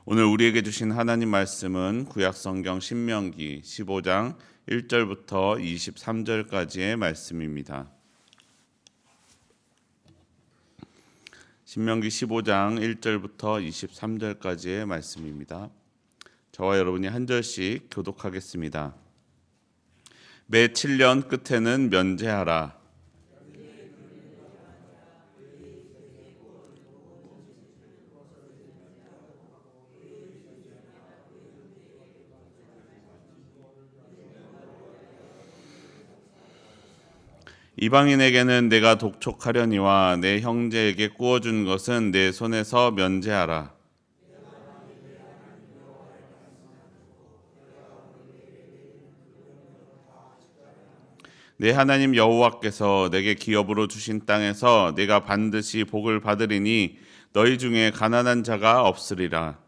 오늘 우리에게 주신 하나님 말씀은 구약성경 신명기 15장 1절부터 23절까지의 말씀입니다. 신명기 15장 1절부터 23절까지의 말씀입니다. 저와 여러분이 한 절씩 교독하겠습니다. 매 7년 끝에는 면제하라. 이방인에게는 내가 독촉하려니와 내 형제에게 구워준 것은 내 손에서 면제하라. 내 하나님 여호와께서 내게 기업으로 주신 땅에서 내가 반드시 복을 받으리니 너희 중에 가난한 자가 없으리라.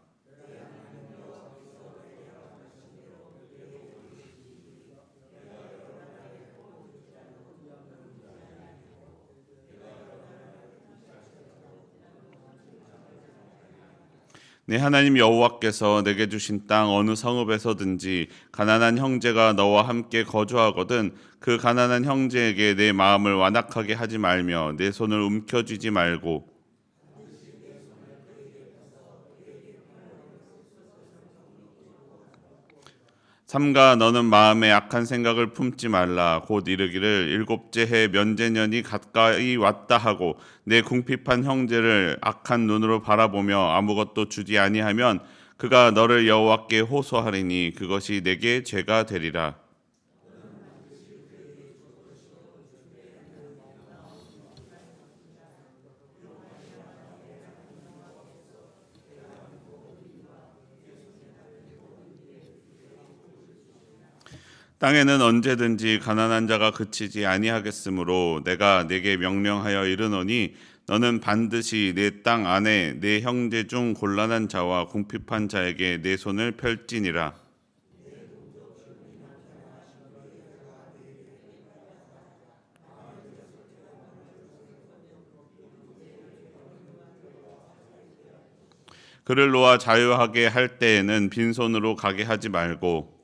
내 하나님 여호와께서 내게 주신 땅 어느 성읍에서든지 가난한 형제가 너와 함께 거주하거든 그 가난한 형제에게 내 마음을 완악하게 하지 말며 내 손을 움켜쥐지 말고 삼가 너는 마음에 악한 생각을 품지 말라. 곧 이르기를 일곱째 해 면제년이 가까이 왔다 하고 내 궁핍한 형제를 악한 눈으로 바라보며 아무것도 주지 아니하면 그가 너를 여호와께 호소하리니 그것이 내게 죄가 되리라. 땅에는 언제든지 가난한 자가 그치지 아니하겠으므로 내가 네게 명령하여 이르노니 너는 반드시 내 땅 안에 내 형제 중 곤란한 자와 궁핍한 자에게 내 손을 펼지니라. 그를 놓아 자유하게 할 때에는 빈손으로 가게 하지 말고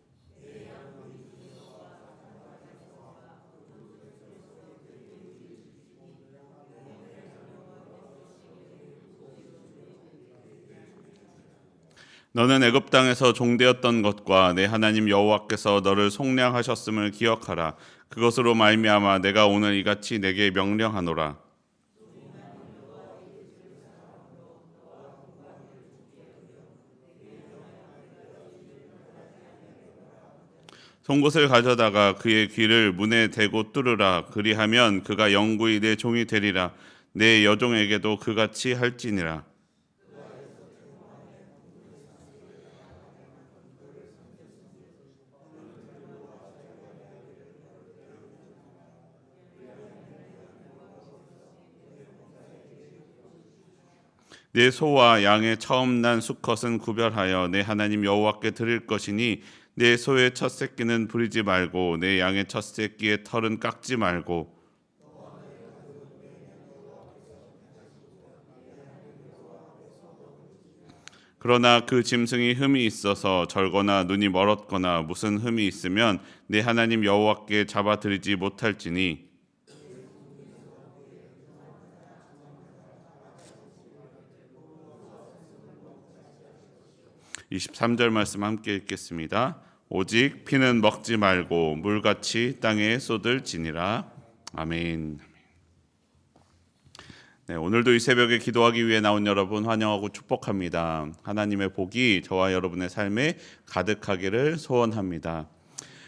너는 애굽 땅에서 종되었던 것과 내 하나님 여호와께서 너를 속량하셨음을 기억하라. 그것으로 말미암아 내가 오늘 이같이 내게 명령하노라. 송곳을 가져다가 그의 귀를 문에 대고 뚫으라. 그리하면 그가 영구히 내 종이 되리라. 내 여종에게도 그같이 할지니라. '내 소와 양의 처음 난 수컷은 구별하여 내 하나님 여호와께 드릴 것이니 내 소의 첫 새끼는 부리지 말고 내 양의 첫 새끼의 털은 깎지 말고 그러나 그 짐승이 흠이 있어서 절거나 눈이 멀었거나 무슨 흠이 있으면 내 하나님 여호와께 잡아 드리지 못할지니 23절 말씀 함께 읽겠습니다. 오직 피는 먹지 말고 물같이 땅에 쏟을지니라. 아멘. 네, 오늘도 이 새벽에 기도하기 위해 나온 여러분 환영하고 축복합니다. 하나님의 복이 저와 여러분의 삶에 가득하기를 소원합니다.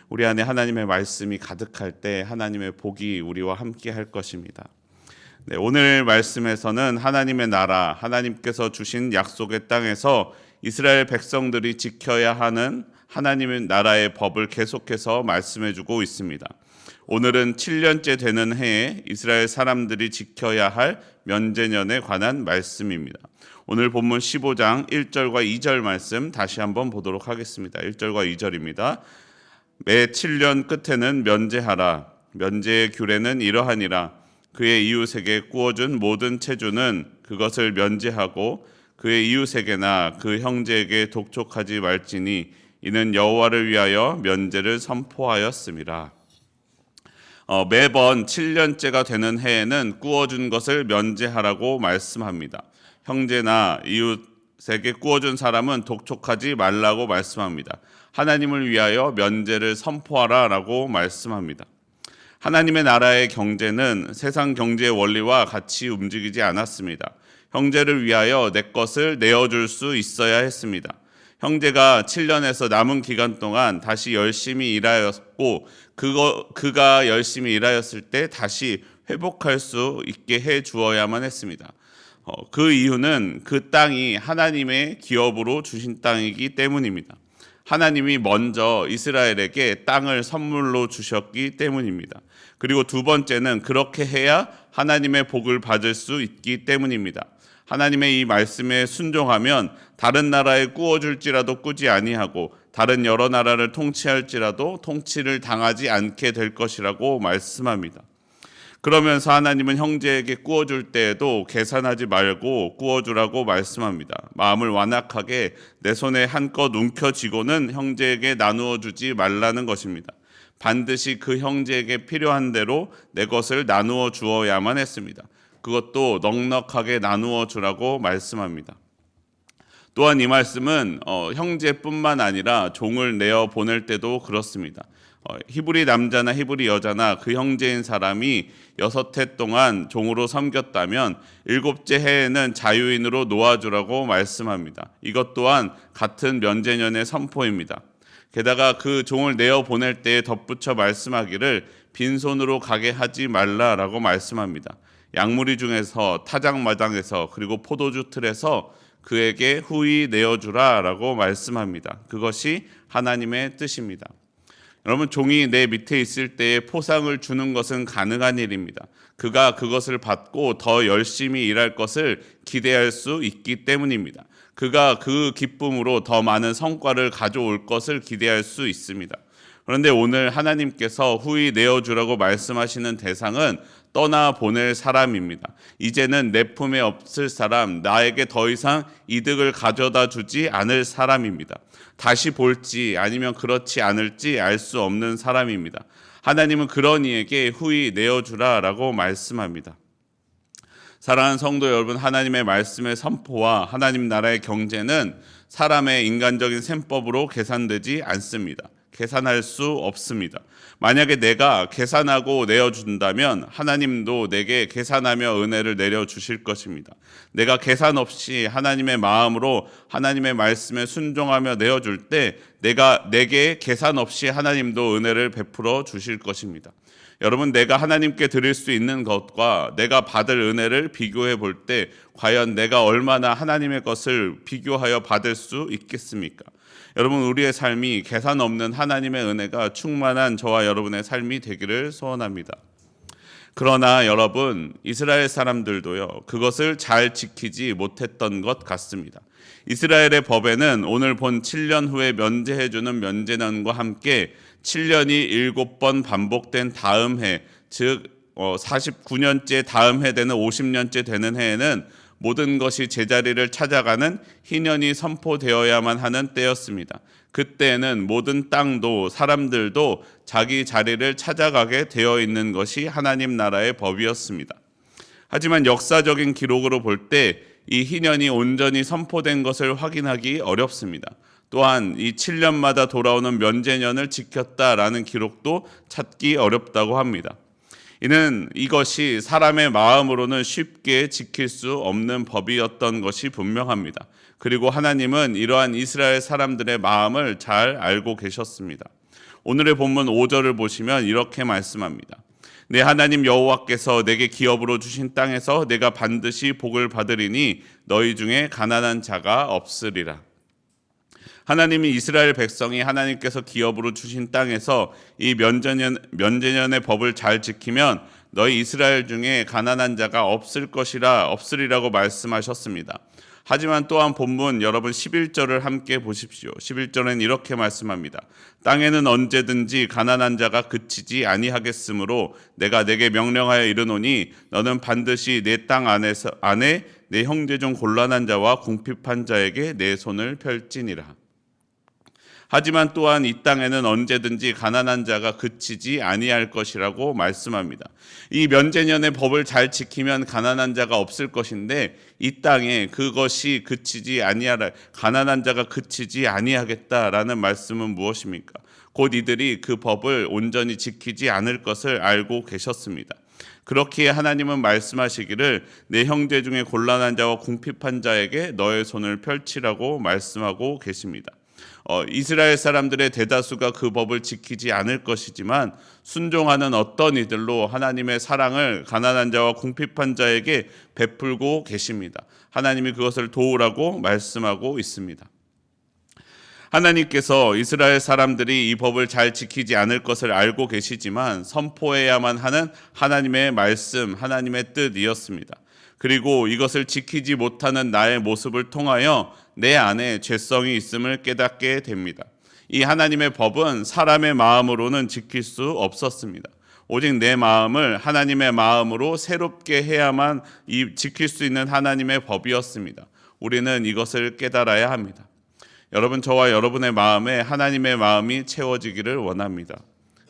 우리 안에 하나님의 말씀이 가득할 때 하나님의 복이 우리와 함께 할 것입니다. 네, 오늘 말씀에서는 하나님의 나라, 하나님께서 주신 약속의 땅에서 이스라엘 백성들이 지켜야 하는 하나님의 나라의 법을 계속해서 말씀해주고 있습니다. 오늘은 7년째 되는 해에 이스라엘 사람들이 지켜야 할 면제년에 관한 말씀입니다. 오늘 본문 15장 1절과 2절 말씀 다시 한번 보도록 하겠습니다. 1절과 2절입니다. 매 7년 끝에는 면제하라. 면제의 규례는 이러하니라. 그의 이웃에게 구워준 모든 체주는 그것을 면제하고 그의 이웃에게나 그 형제에게 독촉하지 말지니 이는 여호와를 위하여 면제를 선포하였음이라. 매번 7년째가 되는 해에는 구워준 것을 면제하라고 말씀합니다. 형제나 이웃에게 구워준 사람은 독촉하지 말라고 말씀합니다. 하나님을 위하여 면제를 선포하라 라고 말씀합니다. 하나님의 나라의 경제는 세상 경제의 원리와 같이 움직이지 않았습니다. 형제를 위하여 내 것을 내어줄 수 있어야 했습니다. 형제가 7년에서 남은 기간 동안 다시 열심히 일하였고 그가 열심히 일하였을 때 다시 회복할 수 있게 해 주어야만 했습니다. 그 이유는 그 땅이 하나님의 기업으로 주신 땅이기 때문입니다. 하나님이 먼저 이스라엘에게 땅을 선물로 주셨기 때문입니다. 그리고 두 번째는 그렇게 해야 하나님의 복을 받을 수 있기 때문입니다. 하나님의 이 말씀에 순종하면 다른 나라에 꾸어줄지라도 꾸지 아니하고 다른 여러 나라를 통치할지라도 통치를 당하지 않게 될 것이라고 말씀합니다. 그러면서 하나님은 형제에게 꾸어줄 때에도 계산하지 말고 꾸어주라고 말씀합니다. 마음을 완악하게 내 손에 한껏 움켜쥐고는 형제에게 나누어 주지 말라는 것입니다. 반드시 그 형제에게 필요한 대로 내 것을 나누어 주어야만 했습니다. 그것도 넉넉하게 나누어 주라고 말씀합니다. 또한 이 말씀은 형제뿐만 아니라 종을 내어 보낼 때도 그렇습니다. 히브리 남자나 히브리 여자나 그 형제인 사람이 6해 동안 종으로 섬겼다면 7째 해에는 자유인으로 놓아주라고 말씀합니다. 이것 또한 같은 면제년의 선포입니다. 게다가 그 종을 내어 보낼 때에 덧붙여 말씀하기를 빈손으로 가게 하지 말라라고 말씀합니다. 양무리 중에서 타작마당에서 그리고 포도주 틀에서 그에게 후히 내어주라라고 말씀합니다. 그것이 하나님의 뜻입니다. 여러분, 종이 내 밑에 있을 때에 포상을 주는 것은 가능한 일입니다. 그가 그것을 받고 더 열심히 일할 것을 기대할 수 있기 때문입니다. 그가 그 기쁨으로 더 많은 성과를 가져올 것을 기대할 수 있습니다. 그런데 오늘 하나님께서 후히 내어주라고 말씀하시는 대상은 떠나보낼 사람입니다. 이제는 내 품에 없을 사람, 나에게 더 이상 이득을 가져다 주지 않을 사람입니다. 다시 볼지 아니면 그렇지 않을지 알 수 없는 사람입니다. 하나님은 그런 이에게 후히 내어주라라고 말씀합니다. 사랑하는 성도 여러분, 하나님의 말씀의 선포와 하나님 나라의 경제는 사람의 인간적인 셈법으로 계산되지 않습니다. 계산할 수 없습니다. 만약에 내가 계산하고 내어준다면 하나님도 내게 계산하며 은혜를 내려주실 것입니다. 내가 계산 없이 하나님의 마음으로 하나님의 말씀에 순종하며 내어줄 때 내게 계산 없이 하나님도 은혜를 베풀어 주실 것입니다. 여러분, 내가 하나님께 드릴 수 있는 것과 내가 받을 은혜를 비교해 볼 때 과연 내가 얼마나 하나님의 것을 비교하여 받을 수 있겠습니까? 여러분, 우리의 삶이 계산 없는 하나님의 은혜가 충만한 저와 여러분의 삶이 되기를 소원합니다. 그러나 여러분, 이스라엘 사람들도요, 그것을 잘 지키지 못했던 것 같습니다. 이스라엘의 법에는 오늘 본 7년 후에 면제해주는 면제년과 함께 7년이 7번 반복된 다음 해, 즉 49년째 다음 해 되는 50년째 되는 해에는 모든 것이 제자리를 찾아가는 희년이 선포되어야만 하는 때였습니다. 그때는 모든 땅도 사람들도 자기 자리를 찾아가게 되어 있는 것이 하나님 나라의 법이었습니다. 하지만 역사적인 기록으로 볼 때 이 희년이 온전히 선포된 것을 확인하기 어렵습니다. 또한 이 7년마다 돌아오는 면제년을 지켰다라는 기록도 찾기 어렵다고 합니다. 이는 이것이 사람의 마음으로는 쉽게 지킬 수 없는 법이었던 것이 분명합니다. 그리고 하나님은 이러한 이스라엘 사람들의 마음을 잘 알고 계셨습니다. 오늘의 본문 5절을 보시면 이렇게 말씀합니다. 내 하나님 여호와께서 내게 기업으로 주신 땅에서 내가 반드시 복을 받으리니 너희 중에 가난한 자가 없으리라. 하나님이 이스라엘 백성이 하나님께서 기업으로 주신 땅에서 이 면제년의 법을 잘 지키면 너희 이스라엘 중에 가난한 자가 없으리라고 말씀하셨습니다. 하지만 또한 본문 여러분 11절을 함께 보십시오. 11절은 이렇게 말씀합니다. 땅에는 언제든지 가난한 자가 그치지 아니하겠으므로 내가 내게 명령하여 이르노니 너는 반드시 내 땅 안에 내 형제 중 곤란한 자와 궁핍한 자에게 내 손을 펼지니라. 하지만 또한 이 땅에는 언제든지 가난한 자가 그치지 아니할 것이라고 말씀합니다. 이 면제년의 법을 잘 지키면 가난한 자가 없을 것인데 이 땅에 그것이 그치지 아니하라, 가난한 자가 그치지 아니하겠다라는 말씀은 무엇입니까? 곧 이들이 그 법을 온전히 지키지 않을 것을 알고 계셨습니다. 그렇기에 하나님은 말씀하시기를 내 형제 중에 곤란한 자와 궁핍한 자에게 너의 손을 펼치라고 말씀하고 계십니다. 이스라엘 사람들의 대다수가 그 법을 지키지 않을 것이지만 순종하는 어떤 이들로 하나님의 사랑을 가난한 자와 궁핍한 자에게 베풀고 계십니다. 하나님이 그것을 도우라고 말씀하고 있습니다. 하나님께서 이스라엘 사람들이 이 법을 잘 지키지 않을 것을 알고 계시지만 선포해야만 하는 하나님의 말씀, 하나님의 뜻이었습니다. 그리고 이것을 지키지 못하는 나의 모습을 통하여 내 안에 죄성이 있음을 깨닫게 됩니다. 이 하나님의 법은 사람의 마음으로는 지킬 수 없었습니다. 오직 내 마음을 하나님의 마음으로 새롭게 해야만 지킬 수 있는 하나님의 법이었습니다. 우리는 이것을 깨달아야 합니다. 여러분, 저와 여러분의 마음에 하나님의 마음이 채워지기를 원합니다.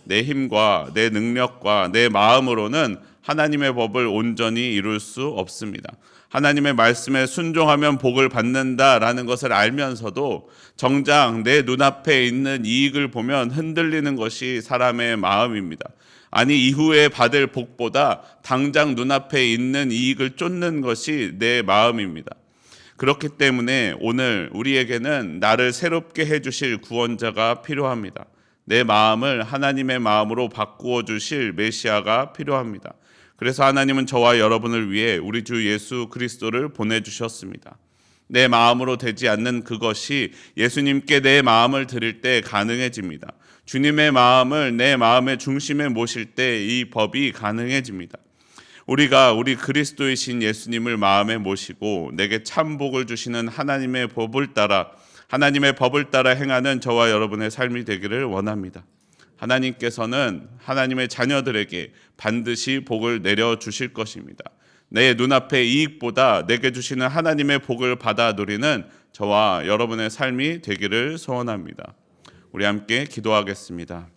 내 힘과 내 능력과 내 마음으로는 하나님의 법을 온전히 이룰 수 없습니다. 하나님의 말씀에 순종하면 복을 받는다라는 것을 알면서도 정작 내 눈앞에 있는 이익을 보면 흔들리는 것이 사람의 마음입니다. 아니, 이후에 받을 복보다 당장 눈앞에 있는 이익을 쫓는 것이 내 마음입니다. 그렇기 때문에 오늘 우리에게는 나를 새롭게 해주실 구원자가 필요합니다. 내 마음을 하나님의 마음으로 바꾸어 주실 메시아가 필요합니다. 그래서 하나님은 저와 여러분을 위해 우리 주 예수 그리스도를 보내주셨습니다. 내 마음으로 되지 않는 그것이 예수님께 내 마음을 드릴 때 가능해집니다. 주님의 마음을 내 마음의 중심에 모실 때 이 법이 가능해집니다. 우리가 우리 그리스도이신 예수님을 마음에 모시고 내게 참 복을 주시는 하나님의 법을 따라 행하는 저와 여러분의 삶이 되기를 원합니다. 하나님께서는 하나님의 자녀들에게 반드시 복을 내려주실 것입니다. 내 눈앞의 이익보다 내게 주시는 하나님의 복을 받아 누리는 저와 여러분의 삶이 되기를 소원합니다. 우리 함께 기도하겠습니다.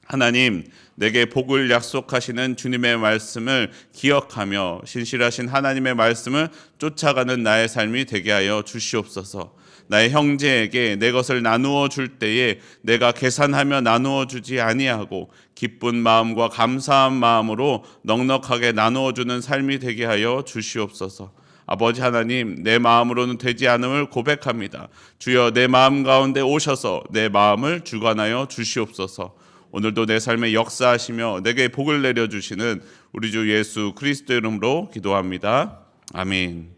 하나님, 내게 복을 약속하시는 주님의 말씀을 기억하며 신실하신 하나님의 말씀을 쫓아가는 나의 삶이 되게 하여 주시옵소서. 나의 형제에게 내 것을 나누어 줄 때에 내가 계산하며 나누어 주지 아니하고 기쁜 마음과 감사한 마음으로 넉넉하게 나누어 주는 삶이 되게 하여 주시옵소서. 아버지 하나님, 내 마음으로는 되지 않음을 고백합니다. 주여, 내 마음 가운데 오셔서 내 마음을 주관하여 주시옵소서. 오늘도 내 삶에 역사하시며 내게 복을 내려주시는 우리 주 예수 그리스도 이름으로 기도합니다. 아멘.